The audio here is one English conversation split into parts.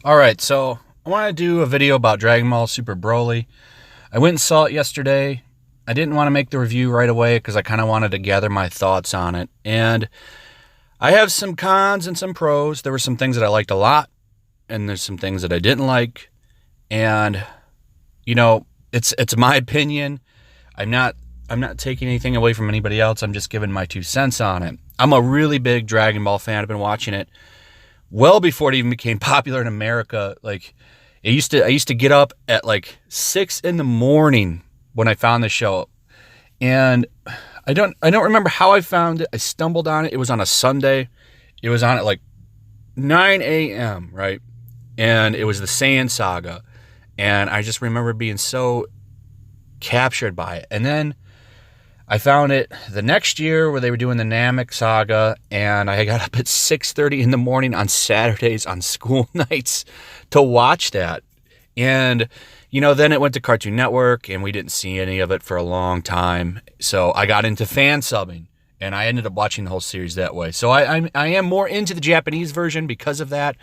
Alright, so I want to do a video about Dragon Ball Super Broly. I went and saw it yesterday. I didn't want to make the review right away because I kind of wanted to gather my thoughts on it. And I have some cons and some pros. There were some things that I liked a lot, and there's some things that I didn't like. And, you know, it's my opinion. I'm not taking anything away from anybody else. I'm just giving my 2 cents on it. I'm a really big Dragon Ball fan. I've been watching it well before it even became popular in America. Like, I used to get up at like 6 in the morning when I found the show. And I don't remember how I found it. I stumbled on it. It was on a Sunday. It was on at like 9 a.m., right? And it was the Saiyan saga. And I just remember being so captured by it. And then I found it the next year where they were doing the Namek saga, and I got up at 6:30 in the morning on Saturdays on school nights to watch that. And, you know, then it went to Cartoon Network, and we didn't see any of it for a long time. So I got into fan subbing, and I ended up watching the whole series that way. So I am more into the Japanese version because of that.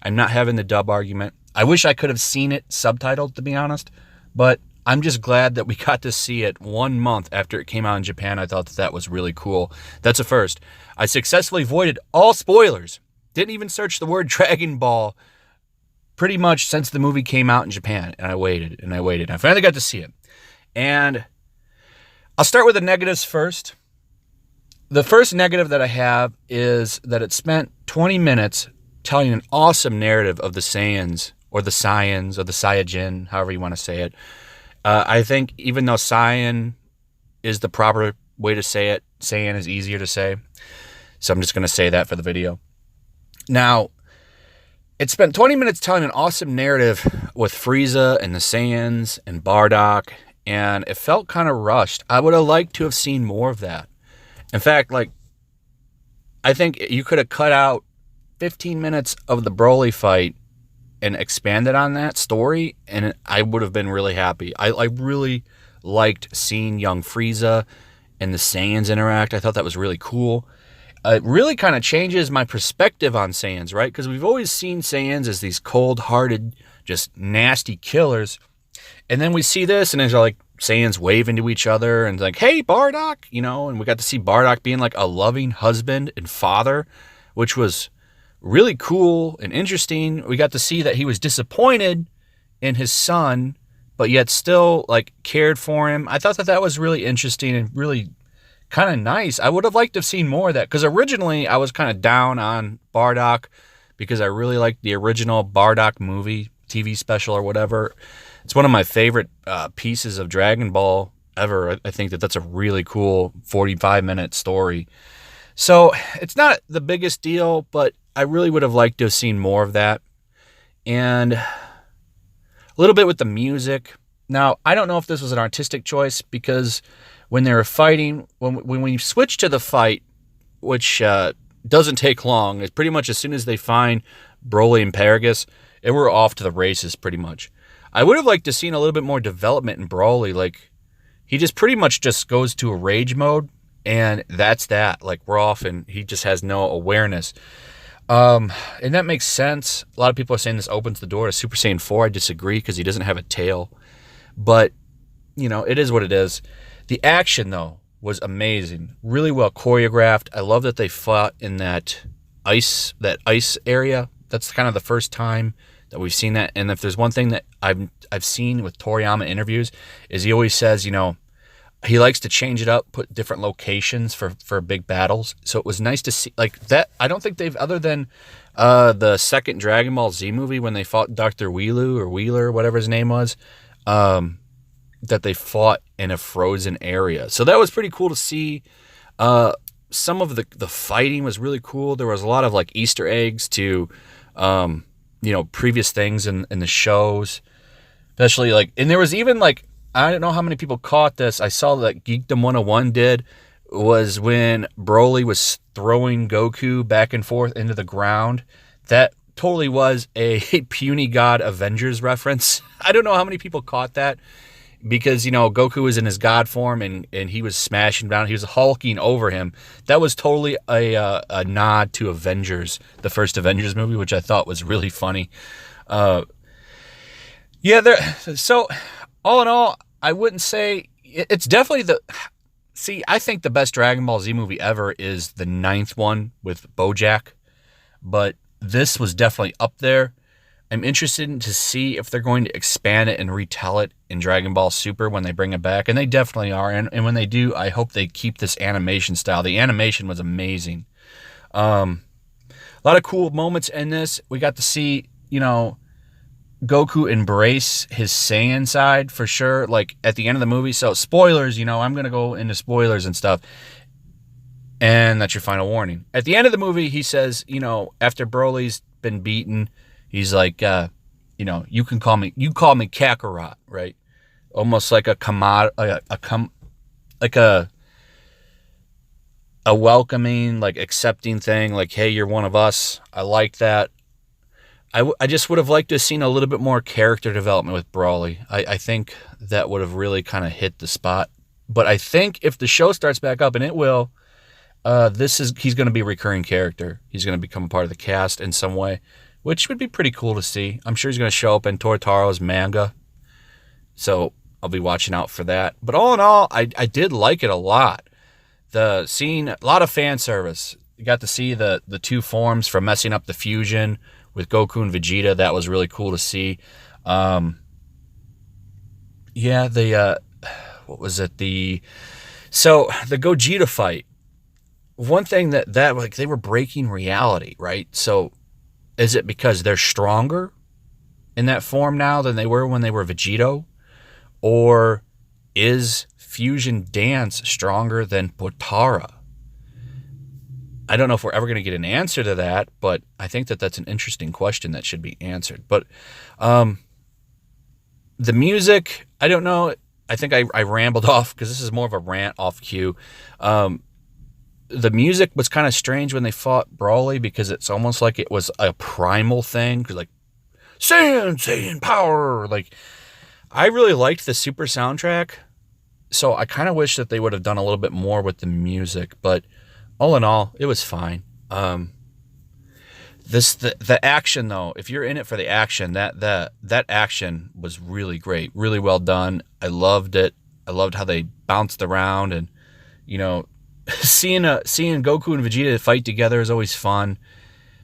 I'm not having the dub argument. I wish I could have seen it subtitled, to be honest, but I'm just glad that we got to see it 1 month after it came out in Japan. I thought that was really cool. That's a first. I successfully avoided all spoilers. Didn't even search the word Dragon Ball pretty much since the movie came out in Japan. And I waited and I waited. And I finally got to see it. And I'll start with the negatives first. The first negative that I have is that it spent 20 minutes telling an awesome narrative of the Saiyans, or the Saiyans, or the Saiyajin, however you want to say it. I think even though Saiyan is the proper way to say it, Saiyan is easier to say. So I'm just going to say that for the video. Now, it spent 20 minutes telling an awesome narrative with Frieza and the Saiyans and Bardock, and it felt kind of rushed. I would have liked to have seen more of that. In fact, like, I think you could have cut out 15 minutes of the Broly fight and expanded on that story, and I would have been really happy. I really liked seeing young Frieza and the Saiyans interact. I thought that was really cool. It really kind of changes my perspective on Saiyans, right? Because we've always seen Saiyans as these cold-hearted, just nasty killers. And then we see this, and it's like Saiyans waving to each other, and like, hey, Bardock, you know, and we got to see Bardock being like a loving husband and father, which was really cool and interesting. We got to see that he was disappointed in his son, but yet still like cared for him. I thought that was really interesting and really kind of nice. I would have liked to have seen more of that, because originally I was kind of down on Bardock because I really liked the original Bardock movie, TV special or whatever. It's one of my favorite pieces of Dragon Ball ever. I think that's a really cool 45-minute story. So it's not the biggest deal, but I really would have liked to have seen more of that. And a little bit with the music. Now, I don't know if this was an artistic choice, because when they were fighting, when we switch to the fight, which doesn't take long, it's pretty much as soon as they find Broly and Paragus, and we're off to the races pretty much. I would have liked to have seen a little bit more development in Broly. Like, he just pretty much just goes to a rage mode, and that's that. Like, we're off, and he just has no awareness. And that makes sense. A lot of people are saying this opens the door to Super Saiyan 4. I disagree, because he doesn't have a tail. But, you know, it is what it is. The action, though, was amazing. Really well choreographed. I love that they fought in that ice area. That's kind of the first time that we've seen that. And if there's one thing that I've seen with Toriyama interviews, is he always says, you know, he likes to change it up, put different locations for big battles. So it was nice to see like that. I don't think they've, other than the second Dragon Ball Z movie when they fought Dr. Wheeler, whatever his name was, that they fought in a frozen area. So that was pretty cool to see. Some of the fighting was really cool. There was a lot of like Easter eggs to, you know, previous things in the shows, especially like, and there was even like, I don't know how many people caught this. I saw that Geekdom 101 did, was when Broly was throwing Goku back and forth into the ground. That totally was a Puny God Avengers reference. I don't know how many people caught that, because, you know, Goku was in his God form and he was smashing down. He was hulking over him. That was totally a nod to Avengers, the first Avengers movie, which I thought was really funny. Yeah, so all in all, I wouldn't say it's definitely I think the best Dragon Ball Z movie ever is the 9th one with Bojack, but this was definitely up there. I'm interested to see if they're going to expand it and retell it in Dragon Ball Super when they bring it back, and they definitely are. And when they do, I hope they keep this animation style. The animation was amazing. A lot of cool moments in this. We got to see, Goku embrace his Saiyan side for sure, like at the end of the movie. So spoilers, I'm going to go into spoilers and stuff. And that's your final warning. At the end of the movie, he says, after Broly's been beaten, he's like, you call me Kakarot, right? Almost like a welcoming, like accepting thing, like, hey, you're one of us. I like that. I just would have liked to have seen a little bit more character development with Broly. I think that would have really kind of hit the spot. But I think if the show starts back up, and it will, he's going to be a recurring character. He's going to become a part of the cast in some way, which would be pretty cool to see. I'm sure he's going to show up in Totaro's manga. So I'll be watching out for that. But all in all, I did like it a lot. A lot of fan service. You got to see the two forms from messing up the fusion with Goku and Vegeta. That was really cool to see. What was it? The Gogeta fight. One thing that like they were breaking reality, right? So is it because they're stronger in that form now than they were when they were Vegito? Or is Fusion Dance stronger than Potara? I don't know if we're ever going to get an answer to that, but I think that that's an interesting question that should be answered. But the music, I don't know. I think I rambled off because this is more of a rant off cue. The music was kind of strange when they fought Broly because it's almost like it was a primal thing. Cause like, Saiyan power. Like, I really liked the Super soundtrack. So I kind of wish that they would have done a little bit more with the music. But all in all, it was fine. The action though, if you're in it for the action, that action was really great, really well done. I loved it. I loved how they bounced around, and seeing Goku and Vegeta fight together is always fun.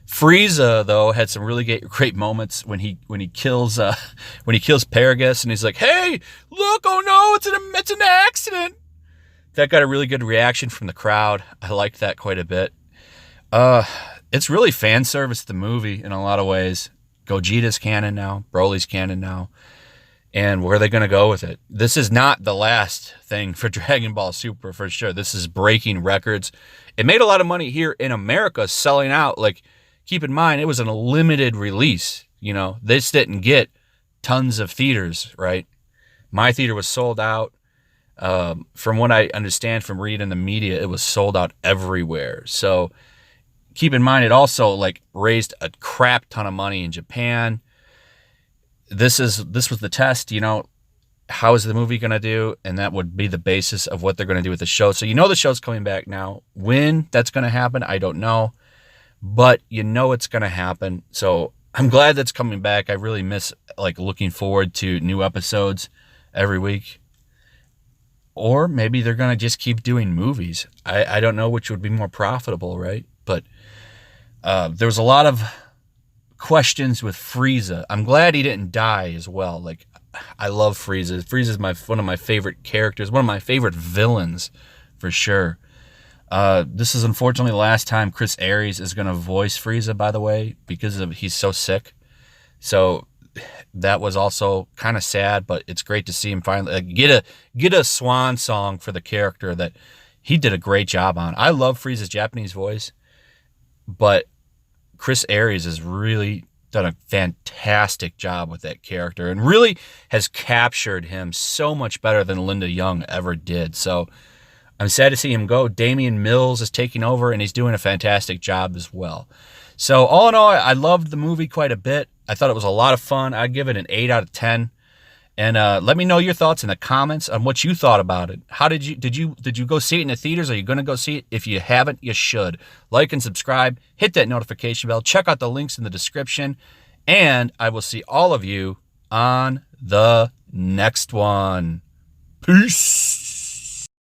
Frieza though had some really great moments when he kills Paragus, and he's like, "Hey, look! Oh no, it's an accident." That got a really good reaction from the crowd. I liked that quite a bit. It's really fan service, the movie, in a lot of ways. Gogeta's canon now. Broly's canon now. And where are they going to go with it? This is not the last thing for Dragon Ball Super, for sure. This is breaking records. It made a lot of money here in America, selling out. Like, keep in mind, it was a limited release. This didn't get tons of theaters, right? My theater was sold out. From what I understand from reading the media, it was sold out everywhere. So keep in mind, it also raised a crap ton of money in Japan. This was the test, how is the movie going to do? And that would be the basis of what they're going to do with the show. So the show's coming back now. When that's going to happen, I don't know. But it's going to happen. So I'm glad that's coming back. I really miss looking forward to new episodes every week. Or maybe they're going to just keep doing movies. I don't know which would be more profitable, right? But there was a lot of questions with Frieza. I'm glad he didn't die as well. I love Frieza. Frieza's one of my favorite characters, one of my favorite villains, for sure. This is unfortunately the last time Chris Aries is going to voice Frieza, by the way, because he's so sick. So that was also kind of sad, but it's great to see him finally get a swan song for the character that he did a great job on. I love Frieza's Japanese voice, but Chris Aries has really done a fantastic job with that character and really has captured him so much better than Linda Young ever did. So I'm sad to see him go. Damian Mills is taking over, and he's doing a fantastic job as well. So all in all, I loved the movie quite a bit. I thought it was a lot of fun. I'd give it an 8 out of 10. And let me know your thoughts in the comments on what you thought about it. How did you go see it in the theaters? Are you going to go see it? If you haven't, you should. Like and subscribe. Hit that notification bell. Check out the links in the description. And I will see all of you on the next one. Peace.